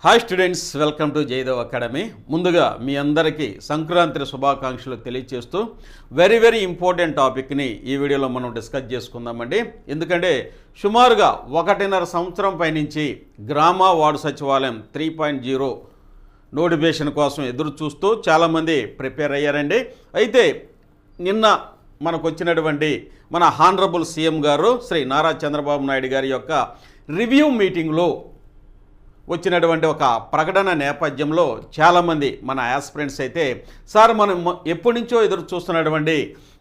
Hi students, welcome to Jayadev academy. ముందుగా మీ అందరికీ సంక్రాంతి శుభాకాంక్షలు తెలియజేస్తూ వెరీ ఇంపార్టెంట్ టాపిక్ని ఈ వీడియోలో మనం డిస్కస్ చేసుకుందామండి. ఎందుకంటే సుమారుగా 1.5 సంవత్సరం పైనుంచి గ్రామ వార్డు సచివాలయం 3.0 నోటిఫికేషన్ కోసం ఎదురు చూస్తూ చాలామంది ప్రిపేర్ అయ్యారండి. అయితే నిన్న మనకు వచ్చినటువంటి మన హానరబుల్ సీఎం గారు శ్రీ నారా చంద్రబాబు నాయుడు గారి యొక్క రివ్యూ మీటింగ్లో వచ్చినటువంటి ఒక ప్రకటన నేపథ్యంలో చాలామంది మన యాస్పిరెంట్స్ అయితే సార్ మనం ఎప్పటి నుంచో ఎదురు చూస్తున్నటువంటి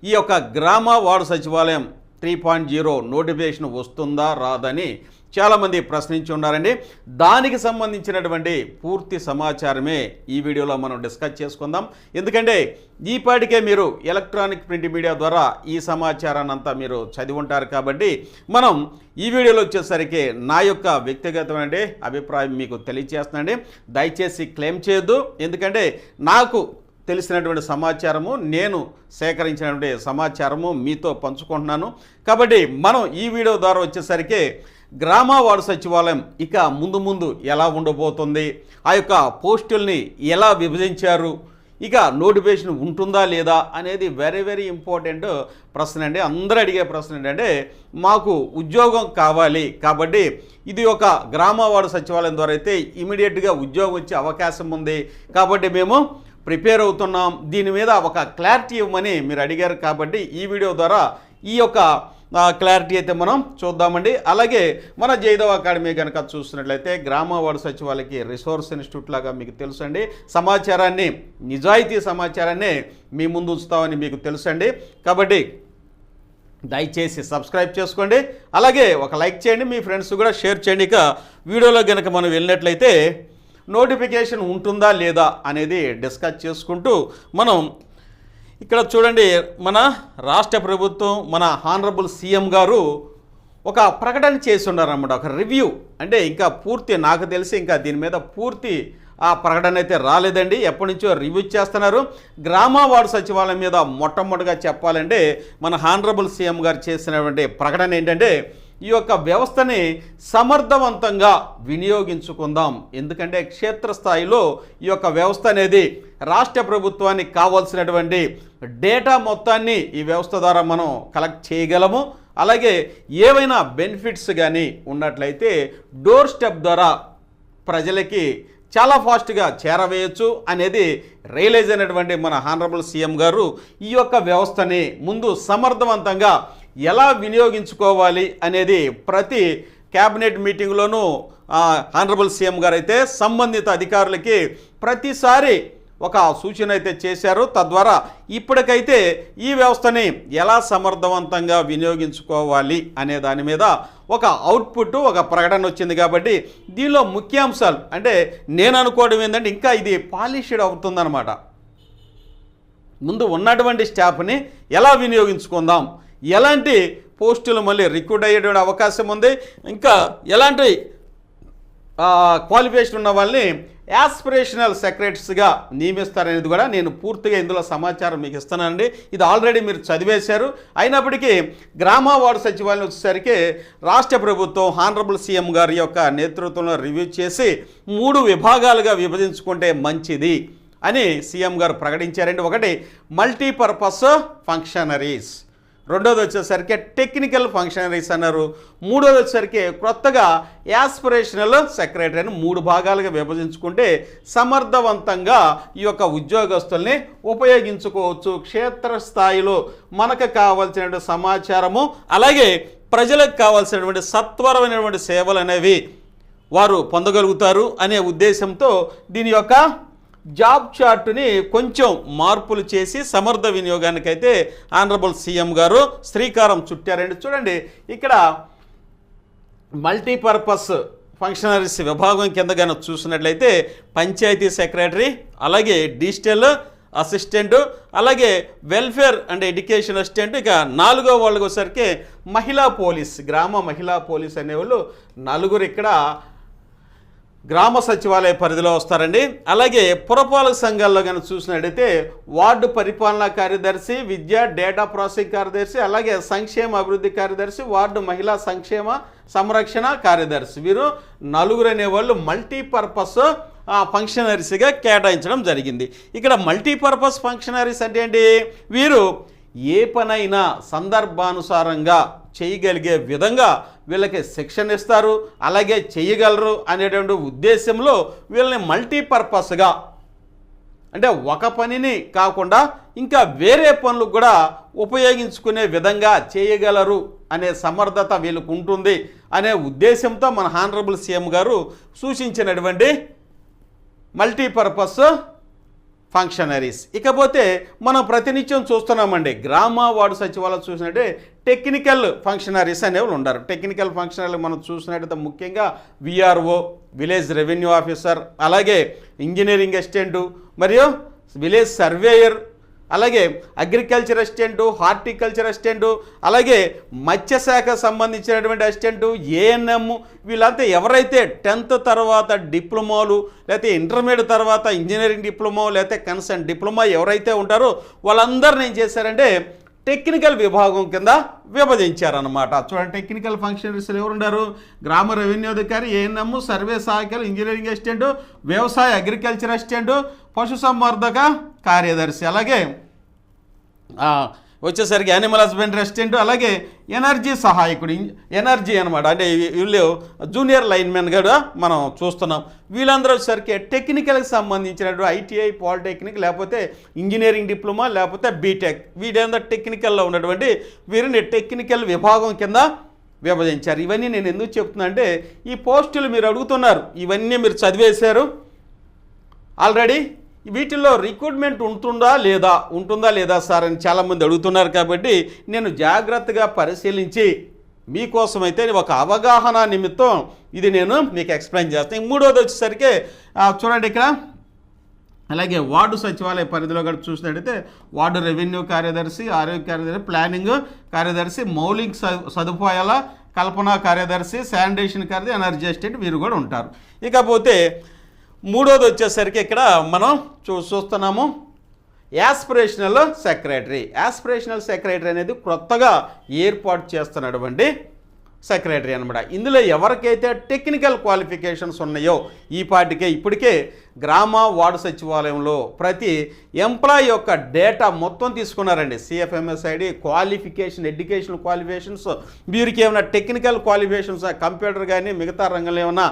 ఈ యొక్క గ్రామ వార్డు సచివాలయం 3.0 నోటిఫికేషన్ వస్తుందా రాదని చాలామంది ప్రశ్నించి ఉన్నారండి. దానికి సంబంధించినటువంటి పూర్తి సమాచారమే ఈ వీడియోలో మనం డిస్కస్ చేసుకుందాం. ఎందుకంటే ఈపాటికే మీరు ఎలక్ట్రానిక్ ప్రింట్ మీడియా ద్వారా ఈ సమాచారాన్ని అంతా మీరు చదివి ఉంటారు కాబట్టి మనం ఈ వీడియోలో వచ్చేసరికి నా యొక్క వ్యక్తిగతమైన అభిప్రాయం మీకు తెలియజేస్తున్నానండి. దయచేసి క్లెయిమ్ చేయొద్దు. ఎందుకంటే నాకు తెలిసినటువంటి సమాచారము, నేను సేకరించినటువంటి సమాచారము మీతో పంచుకుంటున్నాను. కాబట్టి మనం ఈ వీడియో ద్వారా వచ్చేసరికి గ్రామ వార్డు సచివాలయం ఇక ముందు ఎలా ఉండబోతుంది, ఆ యొక్క పోస్టుల్ని ఎలా విభజించారు, ఇక నోటిఫికేషన్ ఉంటుందా లేదా అనేది వెరీ ఇంపార్టెంట్ ప్రశ్న అండి. అందరూ అడిగే ప్రశ్న ఏంటంటే మాకు ఉద్యోగం కావాలి కాబట్టి ఇది ఒక గ్రామ వార్డు సచివాలయం ద్వారా అయితే ఇమీడియట్గా ఉద్యోగం వచ్చే అవకాశం ఉంది కాబట్టి మేము ప్రిపేర్ అవుతున్నాం, దీని మీద ఒక క్లారిటీ ఇవ్వమని మీరు అడిగారు. కాబట్టి ఈ వీడియో ద్వారా ఈ యొక్క క్లారిటీ అయితే మనం చూద్దామండి. అలాగే మన జయదేవ్ అకాడమీ కనుక చూస్తున్నట్లయితే గ్రామ వార్డు సచివాలయకి రిసోర్స్ ఇన్స్టిట్యూట్ లాగా మీకు తెలుసండి. సమాచారాన్ని, నిజాయితీ సమాచారాన్ని మీ ముందు ఉంచుతామని మీకు తెలుసండి. కాబట్టి దయచేసి సబ్స్క్రైబ్ చేసుకోండి, అలాగే ఒక లైక్ చేయండి, మీ ఫ్రెండ్స్ కూడా షేర్ చేయండి. ఇక వీడియోలో కనుక మనం వెళ్ళినట్లయితే నోటిఫికేషన్ ఉంటుందా లేదా అనేది డిస్కస్ చేసుకుంటూ మనం ఇక్కడ చూడండి, మన రాష్ట్ర ప్రభుత్వం, మన హానరబుల్ సీఎం గారు ఒక ప్రకటన చేసి ఉన్నారన్నమాట. ఒక రివ్యూ అంటే ఇంకా పూర్తి నాకు తెలిసి ఇంకా దీని మీద పూర్తి ఆ ప్రకటన అయితే రాలేదండి. ఎప్పటి నుంచో రివ్యూ చేస్తున్నారు. గ్రామ వార్డు సచివాలయం మీద మొట్టమొదటిగా చెప్పాలంటే మన హానరబుల్ సీఎం గారు చేసినటువంటి ప్రకటన ఏంటంటే ఈ యొక్క వ్యవస్థని సమర్థవంతంగా వినియోగించుకుందాం. ఎందుకంటే క్షేత్రస్థాయిలో ఈ యొక్క వ్యవస్థ అనేది రాష్ట్ర ప్రభుత్వానికి కావాల్సినటువంటి డేటా మొత్తాన్ని ఈ వ్యవస్థ ద్వారా మనం కలెక్ట్ చేయగలము. అలాగే ఏవైనా బెనిఫిట్స్ కానీ ఉన్నట్లయితే డోర్ స్టెప్ ద్వారా ప్రజలకి చాలా ఫాస్ట్గా చేరవేయచ్చు అనేది రియలైజ్ అయినటువంటి మన హానరబుల్ సీఎం గారు ఈ యొక్క వ్యవస్థని ముందు సమర్థవంతంగా ఎలా వినియోగించుకోవాలి అనేది ప్రతి క్యాబినెట్ మీటింగ్లోనూ హానరబుల్ సీఎం గారు అయితే సంబంధిత అధికారులకి ప్రతిసారి ఒక సూచన అయితే చేశారు. తద్వారా ఇప్పటికైతే ఈ వ్యవస్థని ఎలా సమర్థవంతంగా వినియోగించుకోవాలి అనే దాని మీద ఒక అవుట్పుట్, ఒక ప్రకటన వచ్చింది. కాబట్టి దీనిలో ముఖ్యాంశాలు అంటే నేను అనుకోవడం ఏంటంటే ఇంకా ఇది పాలిష్డ్ అవుతుందన్నమాట. ముందు ఉన్నటువంటి స్టాఫ్ని ఎలా వినియోగించుకుందాం, ఎలాంటి పోస్టులు మళ్ళీ రిక్రూట్ అయ్యేటువంటి అవకాశం ఉంది, ఇంకా ఎలాంటి క్వాలిఫికేషన్ ఉన్న వాళ్ళని యాస్పిరేషనల్ సెక్రటరీస్గా నియమిస్తారనేది కూడా నేను పూర్తిగా ఇందులో సమాచారం మీకు ఇస్తున్నానండి. ఇది ఆల్రెడీ మీరు చదివేశారు. అయినప్పటికీ గ్రామ వార్డు సచివాలయం వచ్చేసరికి రాష్ట్ర ప్రభుత్వం హానరబుల్ సీఎం గారి యొక్క నేతృత్వంలో రివ్యూ చేసి 3 విభాగాలుగా విభజించుకుంటే మంచిది అని సీఎం గారు ప్రకటించారండి. ఒకటి మల్టీపర్పస్ ఫంక్షనరీస్, రెండోది వచ్చేసరికి టెక్నికల్ ఫంక్షనరీస్ అన్నారు, మూడోది వచ్చేసరికి కొత్తగా యాస్పిరేషనల్ సెక్రటరీ అని 3 భాగాలుగా విభజించుకుంటే సమర్థవంతంగా ఈ యొక్క ఉద్యోగస్తుల్ని ఉపయోగించుకోవచ్చు. క్షేత్రస్థాయిలో మనకు కావాల్సినటువంటి సమాచారము, అలాగే ప్రజలకు కావాల్సినటువంటి సత్వరమైనటువంటి సేవలు అనేవి వారు పొందగలుగుతారు అనే ఉద్దేశంతో దీని యొక్క జాబ్ చార్టుని కొంచెం మార్పులు చేసి సమర్థ వినియోగానికైతే ఆనరబుల్ సీఎం గారు శ్రీకారం చుట్టారండి. చూడండి, ఇక్కడ మల్టీపర్పస్ ఫంక్షనరీస్ విభాగం కింద కనుక చూసినట్లయితే పంచాయతీ సెక్రటరీ, అలాగే డిజిటల్ అసిస్టెంట్, అలాగే వెల్ఫేర్ అండ్ ఎడ్యుకేషన్ అసిస్టెంట్, ఇక 4వ వాళ్ళకి వచ్చేసరికి మహిళా పోలీస్, గ్రామ మహిళా పోలీస్ అనేవాళ్ళు 4 ఇక్కడ గ్రామ సచివాలయ పరిధిలో వస్తారండి. అలాగే పురపాలక సంఘాల్లో కనుక చూసినట్టయితే వార్డు పరిపాలనా కార్యదర్శి, విద్య డేటా ప్రాసెసింగ్ కార్యదర్శి, అలాగే సంక్షేమ అభివృద్ధి కార్యదర్శి, వార్డు మహిళా సంక్షేమ సంరక్షణ కార్యదర్శి, వీరు నలుగురు అనేవాళ్ళు మల్టీపర్పస్ ఫంక్షనరీస్గా కేటాయించడం జరిగింది. ఇక్కడ మల్టీపర్పస్ ఫంక్షనరీస్ అంటే ఏంటి, వీరు ఏ పనైనా సందర్భానుసారంగా చేయగలిగే విధంగా వీళ్ళకి శిక్షణ ఇస్తారు, అలాగే చేయగలరు అనేటువంటి ఉద్దేశంలో వీళ్ళని మల్టీపర్పస్గా, అంటే ఒక పనిని కాకుండా ఇంకా వేరే పనులకు కూడా ఉపయోగించుకునే విధంగా చేయగలరు అనే సమర్థత వీళ్ళకు ఉంటుంది అనే ఉద్దేశంతో మన హానరబుల్ సీఎం గారు సూచించినటువంటి మల్టీపర్పస్ ఫంక్షనరీస్. ఇకపోతే మనం ప్రతినిత్యం చూస్తున్నామండి, గ్రామ వార్డు సచివాలయం చూసినట్టే టెక్నికల్ ఫంక్షనరీస్ అనేవాళ్ళు ఉన్నారు. టెక్నికల్ ఫంక్షనరీలు మనం చూసినట్టయితే ముఖ్యంగా విఆర్ఓ, విలేజ్ రెవెన్యూ ఆఫీసర్, అలాగే ఇంజనీరింగ్ అసిస్టెంటు మరియు విలేజ్ సర్వేయర్, అలాగే అగ్రికల్చర్ అసిస్టెంటు, హార్టికల్చర్ అసిస్టెంటు, అలాగే మత్స్యశాఖ సంబంధించినటువంటి అసిస్టెంటు, ఏఎన్ఎం, వీళ్ళంతా ఎవరైతే 10th తర్వాత డిప్లొమాలు లేకపోతే ఇంటర్మీడియట్ తర్వాత ఇంజనీరింగ్ డిప్లొమా లేకపోతే కన్సర్న్ డిప్లొమా ఎవరైతే ఉంటారో వాళ్ళందరిని ఏం చేశారంటే టెక్నికల్ విభాగం కింద విభజించారనమాట. చూడండి, టెక్నికల్ ఫంక్షనరీస్లు ఎవరున్నారు, గ్రామ రెవెన్యూ అధికారి, ఏఎన్ఎం, సర్వే సహాయకులు, ఇంజనీరింగ్ అసిస్టెంటు, వ్యవసాయ అగ్రికల్చర్ అసిస్టెంటు, పశుసంవర్ధక కార్యదర్శి, అలాగే వచ్చేసరికి యానిమల్ హస్బెండరీ అసిస్టెంట్, అలాగే ఎనర్జీ సహాయకుడు, ఎనర్జీ అనమాట, అంటే వీళ్ళు జూనియర్ లైన్మెన్ కూడా మనం చూస్తున్నాం. వీళ్ళందరూ వచ్చేసరికి టెక్నికల్కి సంబంధించినటువంటి ఐటీఐ, పాలిటెక్నిక్, లేకపోతే ఇంజనీరింగ్ డిప్లొమా, లేకపోతే బీటెక్, వీళ్ళందరూ టెక్నికల్లో ఉన్నటువంటి వీరిని టెక్నికల్ విభాగం కింద విభజించారు. ఇవన్నీ నేను ఎందుకు చెప్తున్నా అంటే ఈ పోస్టులు మీరు అడుగుతున్నారు, ఇవన్నీ మీరు చదివేశారు ఆల్రెడీ. వీటిల్లో రిక్రూట్మెంట్ ఉంటుందా లేదా సార్ అని చాలామంది అడుగుతున్నారు. కాబట్టి నేను జాగ్రత్తగా పరిశీలించి మీకోసమైతే ఒక అవగాహన నిమిత్తం ఇది నేను మీకు ఎక్స్ప్లెయిన్ చేస్తాను. మూడోది వచ్చేసరికి చూడండి ఇక్కడ, అలాగే వార్డు సచివాలయ పరిధిలో కూడా చూసినట్టయితే వార్డు రెవెన్యూ కార్యదర్శి, ఆరోగ్య కార్యదర్శి, ప్లానింగ్ కార్యదర్శి, మౌలిక సదుపాయాల కల్పన కార్యదర్శి, శానిటేషన్ కార్యదర్శి, ఎనర్జీ అసిస్టెంట్, వీరు కూడా ఉంటారు. ఇకపోతే మూడోది వచ్చేసరికి ఇక్కడ మనం చూస్తున్నాము యాస్పిరేషనల్ సెక్రటరీ. యాస్పిరేషనల్ సెక్రటరీ అనేది కొత్తగా ఏర్పాటు చేస్తున్నటువంటి సెక్రటరీ అనమాట. ఇందులో ఎవరికైతే టెక్నికల్ క్వాలిఫికేషన్స్ ఉన్నాయో ఈ పార్టీకే ఇప్పటికే గ్రామ వార్డు సచివాలయంలో ప్రతి ఎంప్లాయీ యొక్క డేటా మొత్తం తీసుకున్నారండి. సిఎఫ్ఎంఎస్ఐడి క్వాలిఫికేషన్, ఎడ్యుకేషనల్ క్వాలిఫికేషన్స్, వీరికి ఏమైనా టెక్నికల్ క్వాలిఫికేషన్స్, కంప్యూటర్ కానీ మిగతా రంగంలో ఏమైనా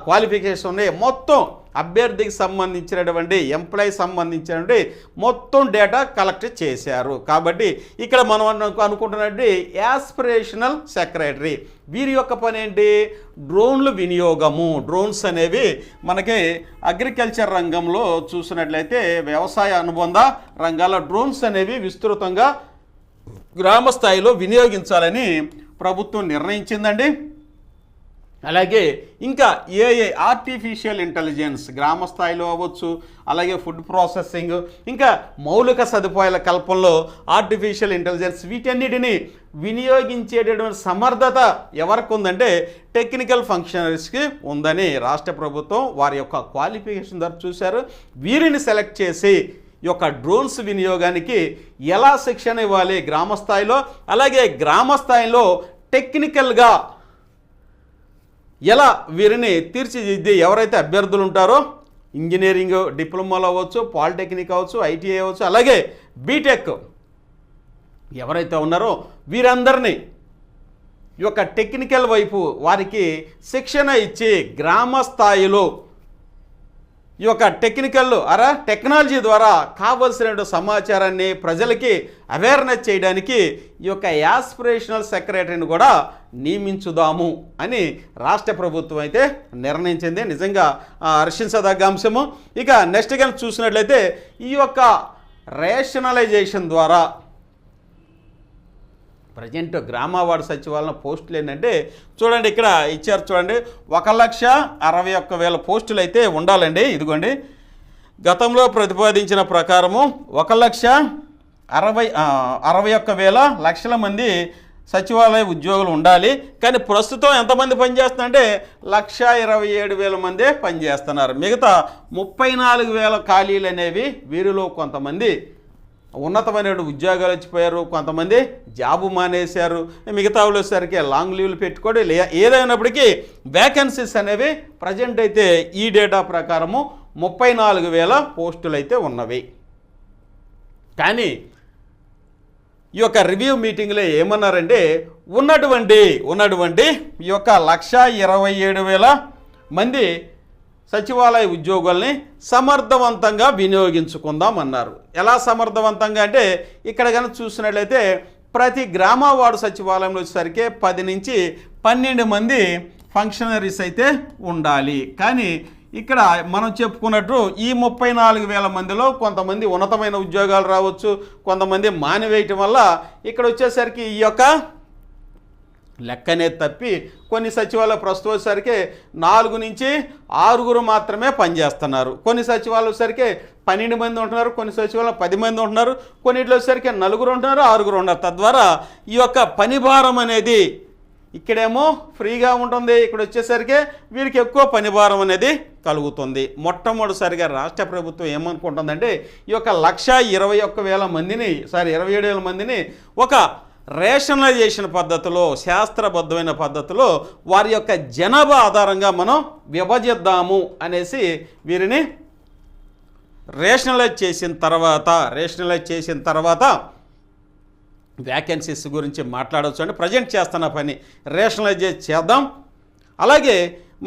క్వాలిఫికేషన్ ఉన్నాయి, మొత్తం అభ్యర్థికి సంబంధించినటువంటి ఎంప్లాయీ సంబంధించినటువంటి మొత్తం డేటా కలెక్ట్ చేశారు. కాబట్టి ఇక్కడ మనం అనుకుంటున్నటువంటి యాస్పిరేషనల్ సెక్రటరీ, వీరి యొక్క పని ఏంటి, డ్రోన్లు వినియోగము. డ్రోన్స్ అనేవి మనకి అగ్రికల్చర్ రంగంలో చూసినట్లయితే వ్యవసాయ అనుబంధ రంగాల డ్రోన్స్ అనేవి విస్తృతంగా గ్రామ స్థాయిలో వినియోగించాలని ప్రభుత్వం నిర్ణయించిందండి. అలాగే ఇంకా ఏఐ, ఆర్టిఫిషియల్ ఇంటెలిజెన్స్, గ్రామ స్థాయిలో అవ్వచ్చు, అలాగే ఫుడ్ ప్రాసెసింగ్, ఇంకా మౌలిక సదుపాయాల కల్పనలో ఆర్టిఫిషియల్ ఇంటెలిజెన్స్, వీటన్నిటిని వినియోగించేటటువంటి సమర్థత ఎవరికి ఉందంటే టెక్నికల్ ఫంక్షనరీస్కి ఉందని రాష్ట్ర ప్రభుత్వం వారి యొక్క క్వాలిఫికేషన్ ద్వారా చూశారు. వీరిని సెలెక్ట్ చేసి ఈ యొక్క డ్రోన్స్ వినియోగానికి ఎలా శిక్షణ ఇవ్వాలి గ్రామ స్థాయిలో, అలాగే గ్రామ స్థాయిలో టెక్నికల్గా ఎలా వీరిని తీర్చిదిద్ది ఎవరైతే అభ్యర్థులు ఉంటారో ఇంజనీరింగ్ డిప్లొమాలో అవ్వచ్చు, పాలిటెక్నిక్ అవ్వచ్చు, ఐటీఐ అవ్వచ్చు, అలాగే బీటెక్ ఎవరైతే ఉన్నారో వీరందరినీ ఈ యొక్క టెక్నికల్ వైపు వారికి శిక్షణ ఇచ్చి గ్రామ స్థాయిలో ఈ యొక్క టెక్నాలజీ ద్వారా కావలసిన సమాచారాన్ని ప్రజలకి అవేర్నెస్ చేయడానికి ఈ యొక్క యాస్పిరేషనల్ సెక్రటరీని కూడా నియమించుదాము అని రాష్ట్ర ప్రభుత్వం అయితే నిర్ణయించింది. నిజంగా హర్షించదగ్గ అంశము. ఇక నెక్స్ట్ కనుక చూసినట్లయితే ఈ యొక్క రేషనలైజేషన్ ద్వారా ప్రజెంట్ గ్రామ వార్డు సచివాలయం పోస్టులు ఏంటంటే చూడండి, ఇక్కడ ఇచ్చారు చూడండి, 1,61,000 పోస్టులు అయితే ఉండాలండి. ఇదిగోండి, గతంలో ప్రతిపాదించిన ప్రకారము 1,61,000 మంది సచివాలయ ఉద్యోగులు ఉండాలి. కానీ ప్రస్తుతం ఎంతమంది పనిచేస్తున్నారంటే 1,27,000 మందే పనిచేస్తున్నారు. మిగతా 34,000 ఖాళీలు అనేవి వీరిలో కొంతమంది ఉన్నతమైన ఉద్యోగాలు వచ్చిపోయారు, కొంతమంది జాబు మానేశారు, మిగతా వాళ్ళు వచ్చేసరికి లాంగ్ లీవ్లు పెట్టుకోండి. ఏదైనప్పటికీ వ్యాకెన్సీస్ అనేవి ప్రజెంట్ అయితే ఈ డేటా ప్రకారము 34,000 పోస్టులు అయితే ఉన్నవి. కానీ ఈ యొక్క రివ్యూ మీటింగ్లో ఏమన్నారంటే ఉన్నటువంటి ఈ యొక్క 1,27,000 మంది సచివాలయ ఉద్యోగుల్ని సమర్థవంతంగా వినియోగించుకుందాం అన్నారు. ఎలా సమర్థవంతంగా అంటే ఇక్కడ కనుక చూసినట్లయితే ప్రతి గ్రామ వార్డు సచివాలయంలో వచ్చేసరికి 10 నుంచి 12 మంది ఫంక్షనరీస్ అయితే ఉండాలి. కానీ ఇక్కడ మనం చెప్పుకున్నట్టు ఈ 34,000 మందిలో కొంతమంది ఉన్నతమైన ఉద్యోగాలు రావచ్చు, కొంతమంది మానివేయటం వల్ల ఇక్కడ వచ్చేసరికి ఈ యొక్క లెక్కనే తప్పి కొన్ని సచివాలయ ప్రస్తుతం వచ్చేసరికి 4 నుంచి 6 మాత్రమే పనిచేస్తున్నారు. కొన్ని సచివాలయం వచ్చేసరికి 12 మంది ఉంటున్నారు, కొన్ని సచివాలయం 10 మంది ఉంటున్నారు, కొన్నిట్లో వచ్చేసరికి 4 ఉంటున్నారు, 6 ఉన్నారు. తద్వారా ఈ యొక్క పని భారం అనేది ఇక్కడేమో ఫ్రీగా ఉంటుంది, ఇక్కడ వచ్చేసరికి వీరికి ఎక్కువ పని భారం అనేది కలుగుతుంది. మొట్టమొదటిసారిగా రాష్ట్ర ప్రభుత్వం ఏమనుకుంటుందంటే ఈ యొక్క 1,21,000 మందిని 27,000 మందిని ఒక రేషనలైజేషన్ పద్ధతిలో, శాస్త్రబద్ధమైన పద్ధతిలో వారి యొక్క జనాభా ఆధారంగా మనం విభజిద్దాము అనేసి వీరిని రేషనలైజ్ చేసిన తర్వాత వ్యాకెన్సీస్ గురించి మాట్లాడవచ్చు. అంటే ప్రజెంట్ చేస్తున్న పని రేషనలైజ్ చేద్దాం. అలాగే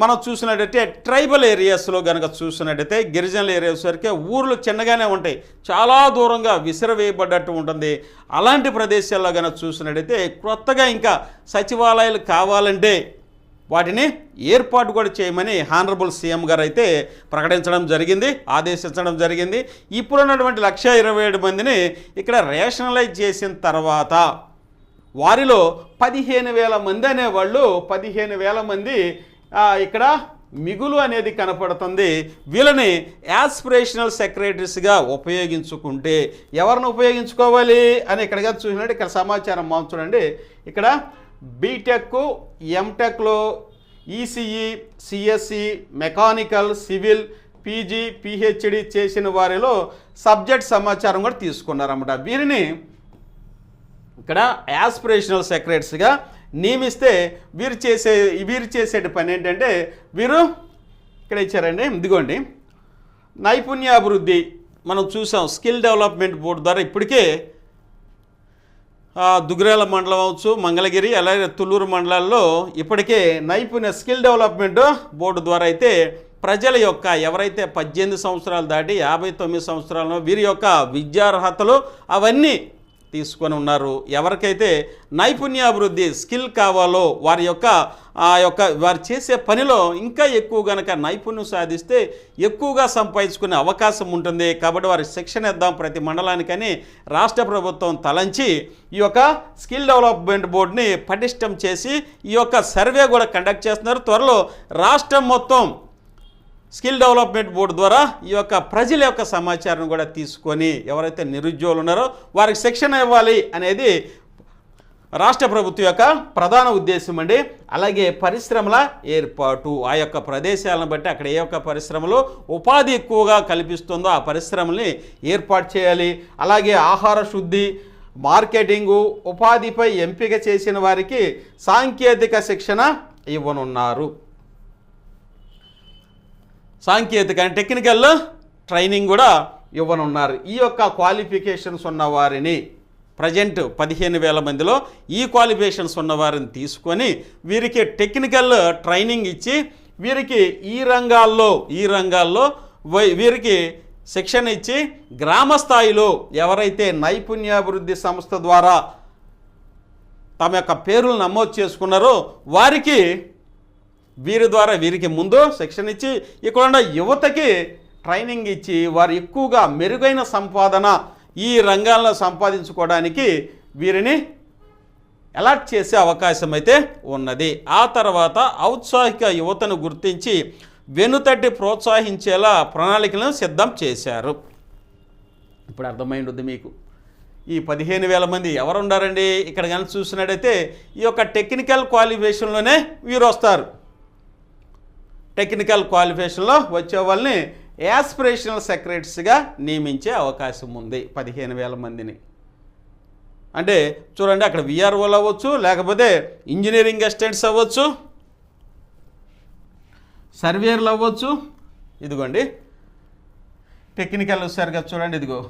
మనం చూసినట్టయితే ట్రైబల్ ఏరియాస్లో కనుక చూసినట్టయితే గిరిజనుల ఏరియాస్ వరకే ఊర్లు చిన్నగానే ఉంటాయి, చాలా దూరంగా విసిరవేయబడ్డట్టు ఉంటుంది. అలాంటి ప్రదేశాల్లో కనుక చూసినట్టయితే కొత్తగా ఇంకా సచివాలయాలు కావాలంటే వాటిని ఏర్పాటు కూడా చేయమని హానరబుల్ సీఎం గారు అయితే ప్రకటించడం జరిగింది, ఆదేశించడం జరిగింది. ఇప్పుడున్నటువంటి 1,27,000 మందిని ఇక్కడ రేషనలైజ్ చేసిన తర్వాత వారిలో 15,000 మంది అనేవాళ్ళు 15,000 మంది ఇక్కడ మిగులు అనేది కనపడుతుంది. వీళ్ళని యాస్పిరేషనల్ సెక్రటరీస్గా ఉపయోగించుకుంటే ఎవరిని ఉపయోగించుకోవాలి అని ఇక్కడ చూసినట్టు ఇక్కడ సమాచారం మాకు చూడండి. ఇక్కడ బీటెక్, ఎంటెక్లో ECE, CSC, mechanical, civil, PG, PhD చేసిన వారిలో సబ్జెక్ట్ సమాచారం కూడా తీసుకున్నారన్నమాట. వీరిని ఇక్కడ యాస్పిరేషనల్ సెక్రటరీస్గా నియమిస్తే వీరు చేసే పని ఏంటంటే వీరు ఇక్కడ ఇచ్చారండి, ఇదిగోండి నైపుణ్యాభివృద్ధి మనం చూసాం. స్కిల్ డెవలప్మెంట్ బోర్డు ద్వారా ఇప్పటికే దుగ్గిరాల మండలం అవచ్చు, మంగళగిరి, అలాగే తుళ్ళూరు మండలాల్లో ఇప్పటికే స్కిల్ డెవలప్మెంట్ బోర్డు ద్వారా అయితే ప్రజల యొక్క ఎవరైతే 18 సంవత్సరాలు దాటి 59 సంవత్సరాలు వీరి యొక్క విద్యార్హతలు అవన్నీ తీసుకొని ఉన్నారు. ఎవరికైతే నైపుణ్యాభివృద్ధి స్కిల్ కావాలో వారు చేసే పనిలో ఇంకా ఎక్కువ గనక నైపుణ్యం సాధిస్తే ఎక్కువగా సంపాదించుకునే అవకాశం ఉంటుంది. కాబట్టి వారికి శిక్షణ ఇద్దాం ప్రతి మండలానికని రాష్ట్ర ప్రభుత్వం తలంచి ఈ యొక్క స్కిల్ డెవలప్మెంట్ బోర్డుని పటిష్టం చేసి ఈ యొక్క సర్వే కూడా కండక్ట్ చేస్తున్నారు. త్వరలో రాష్ట్రం మొత్తం స్కిల్ డెవలప్మెంట్ బోర్డు ద్వారా ఈ యొక్క ప్రజల యొక్క సమాచారం కూడా తీసుకొని ఎవరైతే నిరుద్యోగులు ఉన్నారో వారికి శిక్షణ ఇవ్వాలి అనేది రాష్ట్ర ప్రభుత్వం యొక్క ప్రధాన ఉద్దేశం అండి. అలాగే పరిశ్రమల ఏర్పాటు, ఆ యొక్క ప్రదేశాలను బట్టి అక్కడ ఏ యొక్క పరిశ్రమలో ఉపాధి ఎక్కువగా కల్పిస్తుందో ఆ పరిశ్రమల్ని ఏర్పాటు చేయాలి. అలాగే ఆహార శుద్ధి, మార్కెటింగు, ఉపాధిపై ఎంపిక చేసిన వారికి సాంకేతిక శిక్షణ ఇవ్వనున్నారు. సాంకేతిక టెక్నికల్ ట్రైనింగ్ కూడా ఇవ్వనున్నారు. ఈ యొక్క క్వాలిఫికేషన్స్ ఉన్న వారిని ప్రజెంట్ 15,000 మందిలో ఈ క్వాలిఫికేషన్స్ ఉన్నవారిని తీసుకొని వీరికి టెక్నికల్ ట్రైనింగ్ ఇచ్చి వీరికి ఈ రంగాల్లో వీరికి శిక్షణ ఇచ్చి గ్రామ స్థాయిలో ఎవరైతే నైపుణ్యాభివృద్ధి సంస్థ ద్వారా తమ యొక్క పేర్లు నమోదు చేసుకున్నారో వారికి వీరికి ముందు శిక్షణ ఇచ్చి ఇక్కడ ఉన్న యువతకి ట్రైనింగ్ ఇచ్చి వారు ఎక్కువగా మెరుగైన సంపాదన ఈ రంగాల్లో సంపాదించుకోవడానికి వీరిని అలాట్ చేసే అవకాశం అయితే ఉన్నది. ఆ తర్వాత ఔత్సాహిక యువతను గుర్తించి వెనుతట్టి ప్రోత్సహించేలా ప్రణాళికలను సిద్ధం చేశారు. ఇప్పుడు అర్థమైంది మీకు ఈ 15,000 మంది ఎవరు ఉండారండి? ఇక్కడ కనుక చూసినట్టయితే ఈ యొక్క టెక్నికల్ క్వాలిఫికేషన్లోనే వీరు వస్తారు. టెక్నికల్ క్వాలిఫికేషన్లో వచ్చే వాళ్ళని యాస్పిరేషనల్ సెక్రటరీస్గా నియమించే అవకాశం ఉంది 15,000 మందిని. అంటే చూడండి, అక్కడ విఆర్ఓలు అవ్వచ్చు, లేకపోతే ఇంజనీరింగ్ అసిస్టెంట్స్ అవ్వచ్చు, సర్వేయర్లు అవ్వచ్చు. ఇదిగోండి టెక్నికల్ సరిగా చూడండి, ఇదిగో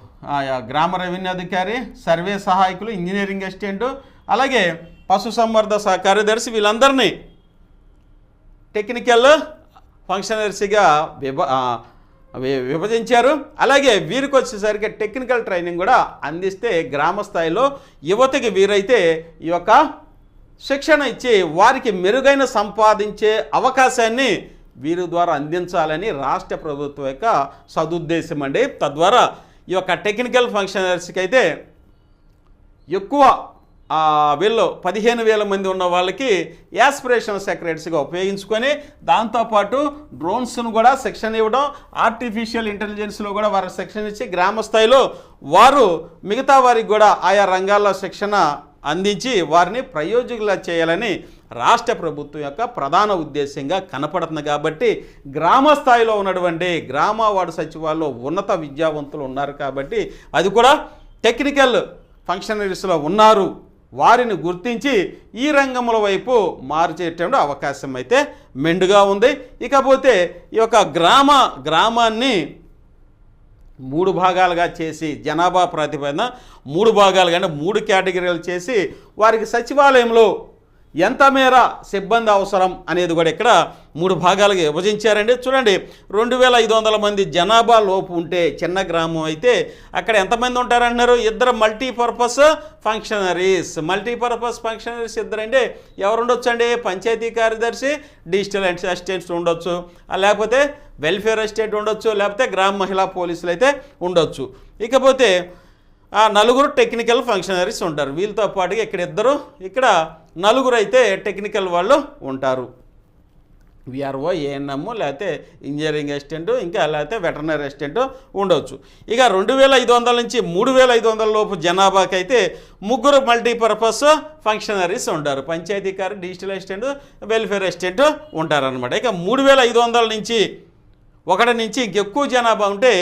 గ్రామ రెవెన్యూ అధికారి, సర్వే సహాయకులు, ఇంజనీరింగ్ అసిస్టెంట్, అలాగే పశుసంవర్ధక కార్యదర్శి, వీళ్ళందరినీ టెక్నికల్ ఫంక్షనరీస్గా విభజించారు. అలాగే వీరికి వచ్చేసరికి టెక్నికల్ ట్రైనింగ్ కూడా అందిస్తే గ్రామ స్థాయిలో యువతకి వీరైతే ఈ యొక్క శిక్షణ ఇచ్చి వారికి మెరుగైన సంపాదించే అవకాశాన్ని వీరి ద్వారా అందించాలని రాష్ట్ర ప్రభుత్వం యొక్క సదుద్దేశం అండి. తద్వారా ఈ యొక్క టెక్నికల్ ఫంక్షనరీస్కి అయితే ఎక్కువ వీళ్ళు 15,000 మంది ఉన్న వాళ్ళకి యాస్పిరేషనల్ సెక్రటరీస్గా ఉపయోగించుకొని దాంతోపాటు డ్రోన్స్ను కూడా శిక్షణ ఇవ్వడం, ఆర్టిఫిషియల్ ఇంటెలిజెన్స్లో కూడా వారికి శిక్షణ ఇచ్చి గ్రామ స్థాయిలో వారు మిగతా వారికి కూడా ఆయా రంగాల్లో శిక్షణ అందించి వారిని ప్రయోజకులుగా చేయాలని రాష్ట్ర ప్రభుత్వం యొక్క ప్రధాన ఉద్దేశంగా కనపడుతుంది. కాబట్టి గ్రామ స్థాయిలో ఉన్నటువంటి గ్రామ వార్డు సచివాలయంలో ఉన్నత విద్యావంతులు ఉన్నారు కాబట్టి అది కూడా టెక్నికల్ ఫంక్షనరీస్లో ఉన్నారు, వారిని గుర్తించి ఈ రంగముల వైపు మార్చేటువంటి అవకాశం అయితే మెండుగా ఉంది. ఇకపోతే ఈ యొక్క గ్రామాన్ని 3 భాగాలుగా చేసి జనాభా ప్రతిపాదన 3 భాగాలుగా అంటే 3 కేటగిరీలు చేసి వారికి సచివాలయంలో ఎంత మేర సిబ్బంది అవసరం అనేది కూడా ఇక్కడ 3 భాగాలుగా విభజించారండి. చూడండి, 2,500 మంది జనాభా లోపు ఉంటే చిన్న గ్రామం అయితే అక్కడ ఎంతమంది ఉంటారంటున్నారు? 2 మల్టీపర్పస్ ఫంక్షనరీస్. మల్టీపర్పస్ ఫంక్షనరీస్ 2 అంటే ఎవరు ఉండొచ్చు అండి? పంచాయతీ కార్యదర్శి, డిజిటల్ అసిస్టెంట్స్ ఉండొచ్చు, లేకపోతే వెల్ఫేర్ అసిస్టెంట్ ఉండొచ్చు, లేకపోతే గ్రామ మహిళా పోలీసులు అయితే ఉండొచ్చు. ఇకపోతే 4 టెక్నికల్ ఫంక్షనరీస్ ఉంటారు. వీళ్ళతో పాటుగా ఇక్కడ 4 అయితే టెక్నికల్ వాళ్ళు ఉంటారు. విఆర్ఓ, ఏఎన్ఎం, లేకపోతే ఇంజనీరింగ్ అసిస్టెంట్, ఇంకా లేకపోతే వెటర్నరీ అసిస్టెంట్ ఉండవచ్చు. ఇక 2,500 నుంచి 3,500 లోపు జనాభాకి అయితే 3 మల్టీపర్పస్ ఫంక్షనరీస్ ఉంటారు. పంచాయతీకారు, డిజిటల్ అసిస్టెంట్, వెల్ఫేర్ అసిస్టెంట్ ఉంటారనమాట. ఇక 3,500 నుంచి 1 నుంచి ఇంకెక్కువ జనాభా ఉంటే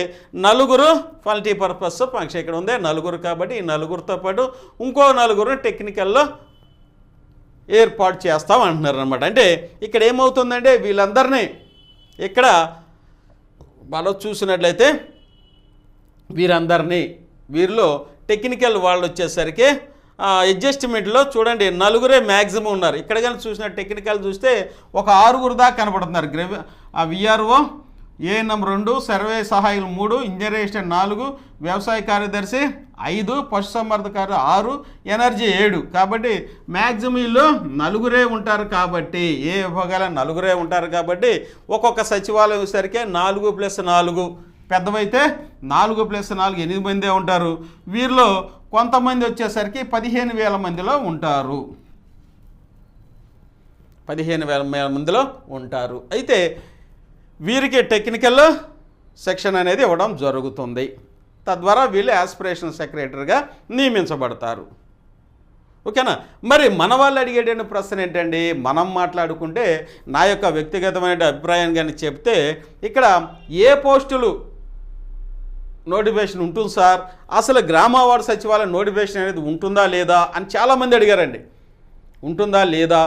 4 మల్టీపర్పస్ ఫంక్షన్ ఇక్కడ ఉంది. 4 కాబట్టి ఈ 4తో పాటు ఇంకో 4 టెక్నికల్లో ఏర్పాటు చేస్తాం అంటున్నారు అనమాట. అంటే ఇక్కడ ఏమవుతుందంటే వీళ్ళందరినీ ఇక్కడ మనం చూసినట్లయితే వీరిలో టెక్నికల్ వాళ్ళు వచ్చేసరికి అడ్జస్ట్మెంట్లో చూడండి 4 మ్యాక్సిమం ఉన్నారు. ఇక్కడ కానీ చూసిన టెక్నికల్ చూస్తే ఒక 6 దాకా కనపడుతున్నారు. విఆర్ఓ, ఏఎన్ఎం 2, సర్వే సహాయులు 3, ఇంజనీరింగ్ అసిస్టెంట్ 4, వ్యవసాయ కార్యదర్శి 5, పశుసంవర్ధకారు 6, ఎనర్జీ 7. కాబట్టి మ్యాక్సిమం వీళ్ళు 4 ఉంటారు. కాబట్టి ఏ విభాగాల 4 ఉంటారు. కాబట్టి ఒక్కొక్క సచివాలయం సరికే 4+4 పెద్దవైతే 4+4 8 మందే ఉంటారు. వీరిలో కొంతమంది వచ్చేసరికి 15,000 మందిలో ఉంటారు. 15,000 మందిలో ఉంటారు. అయితే వీరికి టెక్నికల్ సెక్షన్ అనేది ఇవ్వడం జరుగుతుంది. తద్వారా వీళ్ళు యాస్పిరేషన్ సెక్రటరీగా నియమించబడతారు. ఓకేనా? మరి మన వాళ్ళు అడిగేటువంటి ప్రశ్న ఏంటండి? మనం మాట్లాడుకుంటే నా యొక్క వ్యక్తిగతమైన అభిప్రాయం కానీ చెప్తే ఇక్కడ ఏ పోస్టులు నోటిఫికేషన్ ఉంటుంది సార్, అసలు గ్రామ వార్డు సచివాలయం నోటిఫికేషన్ అనేది ఉంటుందా లేదా అని చాలామంది అడిగారండి. ఉంటుందా లేదా,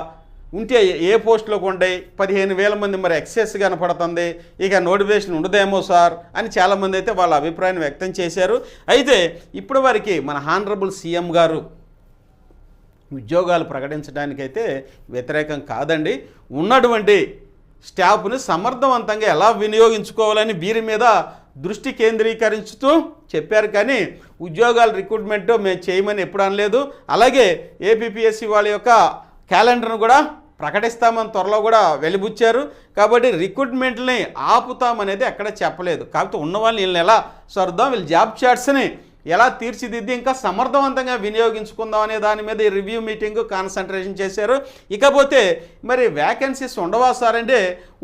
ఉంటే ఏ పోస్టులోకి ఉంటాయి? 15,000 మంది మరి ఎక్సెస్ కనపడుతుంది, ఇక నోటిఫికేషన్ ఉండదేమో సార్ అని చాలామంది అయితే వాళ్ళ అభిప్రాయాన్ని వ్యక్తం చేశారు. అయితే ఇప్పుడు వారికి మన హానరబుల్ సీఎం గారు ఉద్యోగాలు ప్రకటించడానికైతే వ్యతిరేకం కాదండి. ఉన్నటువంటి స్టాఫ్ని సమర్థవంతంగా ఎలా వినియోగించుకోవాలని వీరి మీద దృష్టి కేంద్రీకరించుతూ చెప్పారు. కానీ ఉద్యోగాల రిక్రూట్మెంట్ మేము చేయమని ఎప్పుడు అనలేదు. అలాగే ఏపీపీఎస్సీ వాళ్ళ యొక్క క్యాలెండర్ను కూడా ప్రకటిస్తామని త్వరలో కూడా వెలిబుచ్చారు. కాబట్టి రిక్రూట్మెంట్ని ఆపుతామనేది ఎక్కడ చెప్పలేదు. కాకపోతే ఉన్న వాళ్ళని వీళ్ళని ఎలా సర్దాం, వీళ్ళ జాబ్ చార్ట్స్ని ఎలా తీర్చిదిద్ది ఇంకా సమర్థవంతంగా వినియోగించుకుందాం అనే దాని మీద ఈ రివ్యూ మీటింగ్ కాన్సన్ట్రేషన్ చేశారు. ఇకపోతే మరి వ్యాకెన్సీస్ ఉండవా సార్ అంటే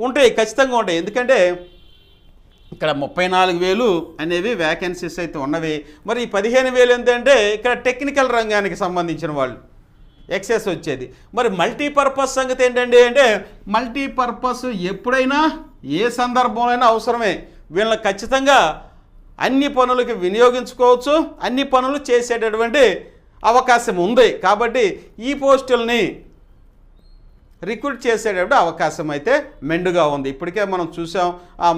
ఉంటాయి, ఖచ్చితంగా ఉంటాయి. ఎందుకంటే ఇక్కడ 34,000 అనేవి వ్యాకెన్సీస్ అయితే ఉన్నవి. మరి ఈ 15,000 ఎంతంటే ఇక్కడ టెక్నికల్ రంగానికి సంబంధించిన వాళ్ళు ఎక్సెస్ వచ్చేది. మరి మల్టీపర్పస్ సంగతి ఏంటండి అంటే మల్టీపర్పస్ ఎప్పుడైనా ఏ సందర్భంలోనైనా అవసరమే. వీళ్ళని ఖచ్చితంగా అన్ని పనులకి వినియోగించుకోవచ్చు, అన్ని పనులు చేసేటటువంటి అవకాశం ఉంది. కాబట్టి ఈ పోస్టుల్ని రిక్రూట్ చేసేటప్పుడు అవకాశం అయితే మెండుగా ఉంది. ఇప్పటికే మనం చూసాం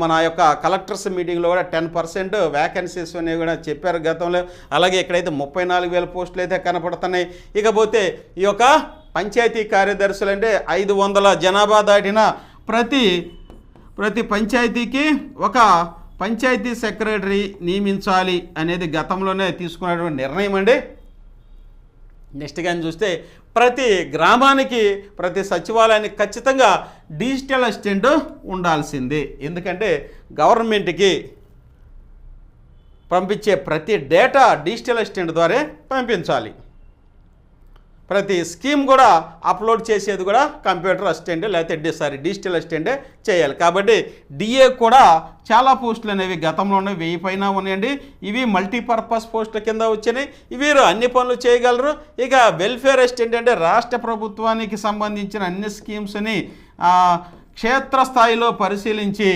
మన యొక్క కలెక్టర్స్ మీటింగ్లో కూడా 10% వ్యాకెన్సీస్ అనేవి కూడా చెప్పారు గతంలో. అలాగే ఇక్కడైతే 34,000 పోస్టులు అయితే కనపడుతున్నాయి. ఇకపోతే ఈ యొక్క పంచాయతీ కార్యదర్శులు అంటే 500 జనాభా దాటిన ప్రతి పంచాయతీకి ఒక పంచాయతీ సెక్రటరీ నియమించాలి అనేది గతంలోనే తీసుకున్నటువంటి నిర్ణయం అండి. నెక్స్ట్ కానీ చూస్తే ప్రతి గ్రామానికి ప్రతి సచివాలయానికి ఖచ్చితంగా డిజిటల్ అసిస్టెంట్ ఉండాల్సిందే. ఎందుకంటే గవర్నమెంట్కి పంపించే ప్రతి డేటా డిజిటల్ అసిస్టెంట్ ద్వారా పంపించాలి. ప్రతి స్కీమ్ కూడా అప్లోడ్ చేసేది కూడా కంప్యూటర్ అసిస్టెంట్ లేకపోతే డిజిటల్ అసిస్టెంటే చేయాలి. కాబట్టి డిఏ కూడా చాలా పోస్టులు అనేవి గతంలో ఉన్నాయి, 1000 పైన ఉన్నాయండి. ఇవి మల్టీపర్పస్ పోస్టుల కింద వచ్చినాయి. వీరు అన్ని పనులు చేయగలరు. ఇక వెల్ఫేర్ అసిస్టెంట్ అంటే రాష్ట్ర ప్రభుత్వానికి సంబంధించిన అన్ని స్కీమ్స్ని క్షేత్రస్థాయిలో పరిశీలించి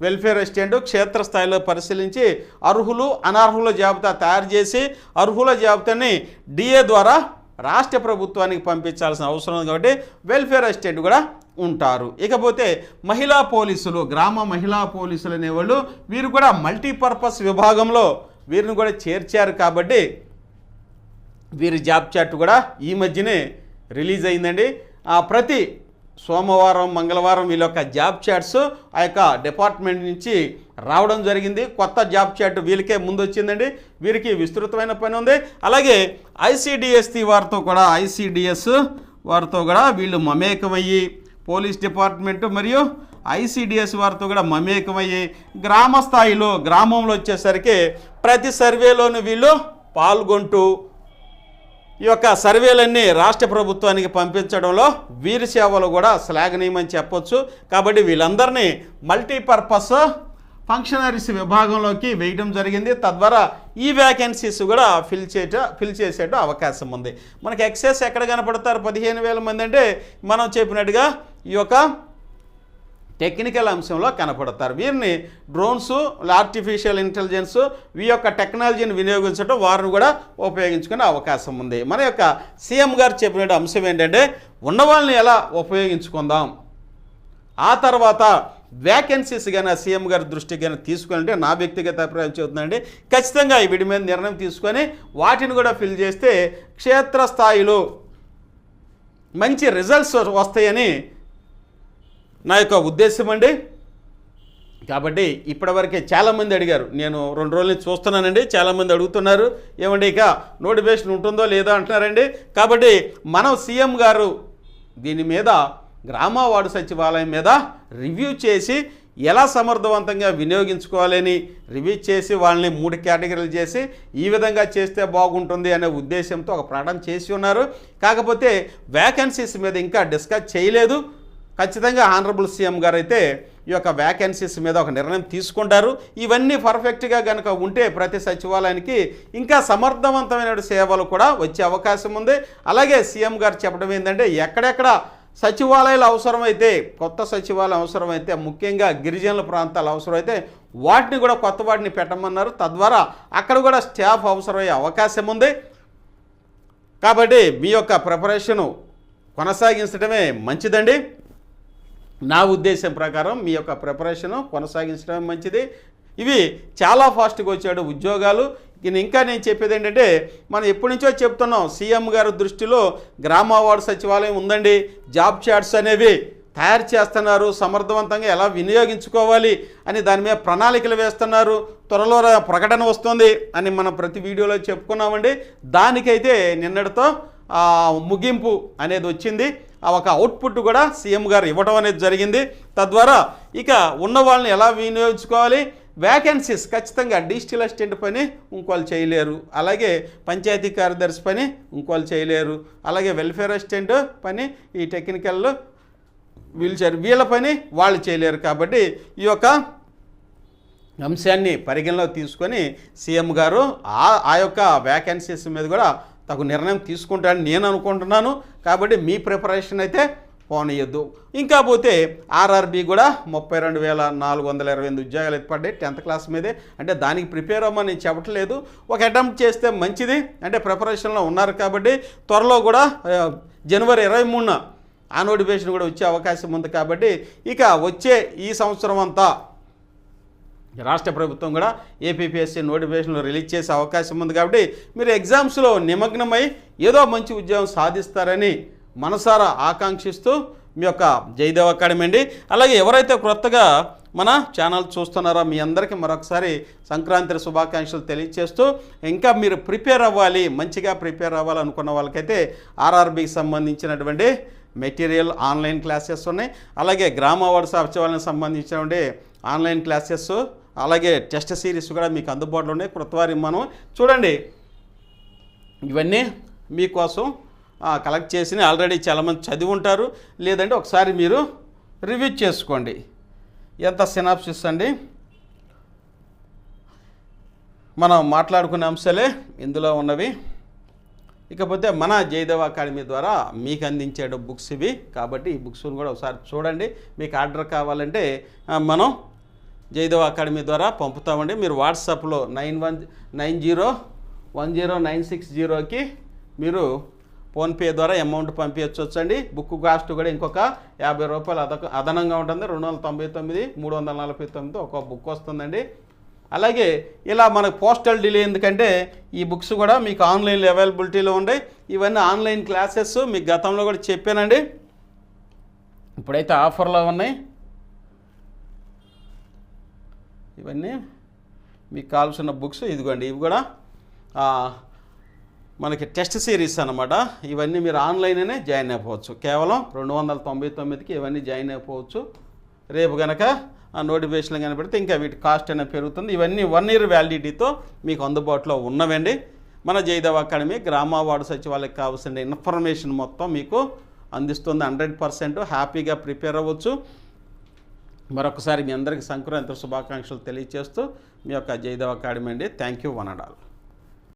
వెల్ఫేర్ అసిస్టెంట్ క్షేత్రస్థాయిలో పరిశీలించి అర్హులు అనర్హుల జాబితా తయారు చేసి అర్హుల జాబితాని డిఏ ద్వారా రాష్ట్ర ప్రభుత్వానికి పంపించాల్సిన అవసరం ఉంది. కాబట్టి వెల్ఫేర్ అసిస్టెంట్ కూడా ఉంటారు. ఇకపోతే మహిళా పోలీసులు, గ్రామ మహిళా పోలీసులు అనేవాళ్ళు వీరు కూడా మల్టీపర్పస్ విభాగంలో వీరిని కూడా చేర్చారు. కాబట్టి వీరి జాబ్ చార్ట్ కూడా ఈ మధ్యనే రిలీజ్ అయిందండి. ప్రతి సోమవారం మంగళవారం వీళ్ళ యొక్క జాబ్ చార్ట్స్ ఆ యొక్క డిపార్ట్మెంట్ నుంచి రావడం జరిగింది. కొత్త జాబ్ చార్ట్ వీళ్ళకే ముందు వచ్చిందండి. వీరికి విస్తృతమైన పని ఉంది. అలాగే ఐసిడిఎస్ వారితో కూడా వీళ్ళు మమేకమయ్యి పోలీస్ డిపార్ట్మెంట్ మరియు ఐసిడిఎస్ వారితో కూడా మమేకమయ్యి గ్రామ స్థాయిలో గ్రామంలో వచ్చేసరికి ప్రతి సర్వేలోనూ వీళ్ళు పాల్గొంటూ ఈ యొక్క సర్వేలన్నీ రాష్ట్ర ప్రభుత్వానికి పంపించడంలో వీరి సేవలు కూడా శ్లాఘనీయమని చెప్పొచ్చు. కాబట్టి వీళ్ళందరినీ మల్టీపర్పస్ ఫంక్షనరీస్ విభాగంలోకి వేయడం జరిగింది. తద్వారా ఈ వ్యాకెన్సీస్ కూడా ఫిల్ చేసేట అవకాశం ఉంది. మనకి ఎక్సెస్ ఎక్కడ కనపడతారు 15,000 మంది అంటే మనం చెప్పినట్టుగా ఈ యొక్క టెక్నికల్ అంశంలో కనపడతారు. వీరిని డ్రోన్స్, ఆర్టిఫిషియల్ ఇంటెలిజెన్స్ ఈ యొక్క టెక్నాలజీని వినియోగించడం వారిని కూడా ఉపయోగించుకునే అవకాశం ఉంది. మన యొక్క సీఎం గారు చెప్పిన అంశం ఏంటంటే ఉన్నవాళ్ళని ఎలా ఉపయోగించుకుందాం, ఆ తర్వాత వ్యాకెన్సీస్ కానీ సీఎం గారి దృష్టికి కానీ తీసుకుంటే నా వ్యక్తిగత అభిప్రాయం చెబుతుందండి, ఖచ్చితంగా వీటి మీద నిర్ణయం తీసుకొని వాటిని కూడా ఫిల్ చేస్తే క్షేత్రస్థాయిలో మంచి రిజల్ట్స్ వస్తాయని నా యొక్క ఉద్దేశం అండి. కాబట్టి ఇప్పటివరకే చాలామంది అడిగారు, నేను 2 రోజుల నుంచి చూస్తున్నానండి, చాలామంది అడుగుతున్నారు ఏమండి ఇక నోటిఫికేషన్ ఉంటుందో లేదో అంటున్నారండి. కాబట్టి మనం సీఎం గారు దీని మీద గ్రామ వార్డు సచివాలయం మీద రివ్యూ చేసి ఎలా సమర్థవంతంగా వినియోగించుకోవాలని రివ్యూ చేసి వాళ్ళని 3 కేటగిరీలు చేసి ఈ విధంగా చేస్తే బాగుంటుంది అనే ఉద్దేశంతో ఒక ప్రకటన చేసి ఉన్నారు. కాకపోతే వ్యాకెన్సీస్ మీద ఇంకా డిస్కస్ చేయలేదు. ఖచ్చితంగా ఆనరబుల్ సీఎం గారు అయితే ఈ యొక్క వ్యాకెన్సీస్ మీద ఒక నిర్ణయం తీసుకుంటారు. ఇవన్నీ పర్ఫెక్ట్గా కనుక ఉంటే ప్రతి సచివాలయానికి ఇంకా సమర్థవంతమైన సేవలు కూడా వచ్చే అవకాశం ఉంది. అలాగే సీఎం గారు చెప్పడం ఏంటంటే ఎక్కడెక్కడ సచివాలయాలు అవసరమైతే, కొత్త సచివాలయం అవసరమైతే, ముఖ్యంగా గిరిజనుల ప్రాంతాలు అవసరమైతే వాటిని కూడా కొత్త వాటిని పెట్టమన్నారు. తద్వారా అక్కడ కూడా స్టాఫ్ అవసరమయ్యే అవకాశం ఉంది. కాబట్టి మీ యొక్క ప్రిపరేషను కొనసాగించడమే మంచిదండి. నా ఉద్దేశం ప్రకారం మీ యొక్క ప్రిపరేషను కొనసాగించడం మంచిది. ఇవి చాలా ఫాస్ట్గా వచ్చాడు ఉద్యోగాలు. ఇంకా నేను చెప్పేది ఏంటంటే మనం ఎప్పటి నుంచో చెప్తున్నాం, సీఎం గారి దృష్టిలో గ్రామ వార్డు సచివాలయం ఉందండి, జాబ్ చార్ట్స్ అనేవి తయారు చేస్తున్నారు, సమర్థవంతంగా ఎలా వినియోగించుకోవాలి అని దాని మీద ప్రణాళికలు వేస్తున్నారు, త్వరలో ప్రకటన వస్తుంది అని మనం ప్రతి వీడియోలో చెప్పుకున్నామండి. దానికైతే నిన్నటితో ముగింపు అనేది వచ్చింది. ఒక అవుట్పుట్ కూడా సీఎం గారు ఇవ్వడం అనేది జరిగింది. తద్వారా ఇక ఉన్న వాళ్ళని ఎలా వినియోగించుకోవాలి, వ్యాకెన్సీస్ ఖచ్చితంగా డిజిటల్ అసిస్టెంట్ పని ఇంకోళ్ళు చేయలేరు, అలాగే పంచాయతీ కార్యదర్శి పని ఇంకోళ్ళు చేయలేరు, అలాగే వెల్ఫేర్ అసిస్టెంట్ పని ఈ టెక్నికల్ వీల్చైర్ వీళ్ళ పని వాళ్ళు చేయలేరు. కాబట్టి ఈ యొక్క అంశాన్ని పరిగణలోకి తీసుకొని సీఎం గారు ఆ యొక్క వ్యాకెన్సీస్ మీద కూడా తగు నిర్ణయం తీసుకుంటారని నేను అనుకుంటున్నాను. కాబట్టి మీ ప్రిపరేషన్ అయితే పోనీయద్దు. ఇంకా పోతే ఆర్ఆర్బీ కూడా 32,428 ఉద్యోగాలు ఎత్తుపడ్డాయి 10th క్లాస్ మీదే. అంటే దానికి ప్రిపేర్ అవ్వమని నేను చెప్పట్లేదు, ఒక అటెంప్ట్ చేస్తే మంచిది. అంటే ప్రిపరేషన్లో ఉన్నారు కాబట్టి త్వరలో కూడా జనవరి 23న ఆ నోటిఫికేషన్ కూడా వచ్చే అవకాశం ఉంది. కాబట్టి ఇక వచ్చే ఈ సంవత్సరం అంతా రాష్ట్ర ప్రభుత్వం కూడా ఏపీపీఎస్సీ నోటిఫికేషన్లు రిలీజ్ చేసే అవకాశం ఉంది. కాబట్టి మీరు ఎగ్జామ్స్లో నిమగ్నమై ఏదో మంచి ఉద్యోగం సాధిస్తారని మనసారా ఆకాంక్షిస్తూ మీ యొక్క జయదేవ్ అకాడమీ అండి. అలాగే ఎవరైతే కొత్తగా మన ఛానల్ చూస్తున్నారో మీ అందరికీ మరొకసారి సంక్రాంతి శుభాకాంక్షలు తెలియజేస్తూ, ఇంకా మీరు ప్రిపేర్ అవ్వాలి, మంచిగా ప్రిపేర్ అవ్వాలనుకున్న వాళ్ళకైతే ఆర్ఆర్బీకి సంబంధించినటువంటి మెటీరియల్ ఆన్లైన్ క్లాసెస్ ఉన్నాయి. అలాగే గ్రామ వార్డు సచివాలయానికి సంబంధించినటువంటి ఆన్లైన్ క్లాసెస్, అలాగే టెస్ట్ సిరీస్ కూడా మీకు అందుబాటులో ఉన్నాయి. కృతవారి మనం చూడండి, ఇవన్నీ మీకోసం కలెక్ట్ చేసి ఆల్రెడీ చాలామంది చదివి ఉంటారు, లేదంటే ఒకసారి మీరు రివ్యూ చేసుకోండి. ఎంత సినాప్సిస్ అండి, మనం మాట్లాడుకునే అంశాలే ఇందులో ఉన్నవి. ఇకపోతే మన జయదేవ్ అకాడమీ ద్వారా మీకు అందించే బుక్స్ ఇవి. కాబట్టి ఈ బుక్స్ని కూడా ఒకసారి చూడండి. మీకు ఆర్డర్ కావాలంటే మనం జయదేవ్ అకాడమీ ద్వారా పంపుతామండి. మీరు వాట్సాప్లో 9190109660కి మీరు ఫోన్పే ద్వారా అమౌంట్ పంపించవచ్చండి. బుక్ కాస్ట్ కూడా ఇంకొక 50 రూపాయలు అదనంగా ఉంటుంది. 299, 349 ఒక బుక్ వస్తుందండి. అలాగే ఇలా మనకు పోస్టల్ డిలే ఎందుకంటే ఈ బుక్స్ కూడా మీకు ఆన్లైన్లో అవైలబిలిటీలో ఉన్నాయి. ఇవన్నీ ఆన్లైన్ క్లాసెస్ మీకు గతంలో కూడా చెప్పానండి, ఇప్పుడైతే ఆఫర్లో ఉన్నాయి. ఇవన్నీ మీకు కావాల్సిన బుక్స్ ఇదిగోండి. ఇవి కూడా మనకి టెస్ట్ సిరీస్ అన్నమాట. ఇవన్నీ మీరు ఆన్లైన్లోనే జాయిన్ అయిపోవచ్చు. కేవలం 299కి ఇవన్నీ జాయిన్ అయిపోవచ్చు. రేపు కనుక ఆ నోటిఫికేషన్ కనబడితే ఇంకా వీటి కాస్ట్ అనేది పెరుగుతుంది. ఇవన్నీ 1 year వ్యాలిడిటీతో మీకు అందుబాటులో ఉన్నవండి. మన జయదేవ్ అకాడమీ గ్రామ వార్డు సచివాలయకి కావాల్సిన ఇన్ఫర్మేషన్ మొత్తం మీకు అందిస్తుంది. 100% హ్యాపీగా ప్రిపేర్ అవ్వచ్చు. మరొకసారి మీ అందరికీ సంక్రాంతి శుభాకాంక్షలు తెలియజేస్తూ మీ యొక్క జయదేవ్ అకాడమీ అండి. Thank you one and all.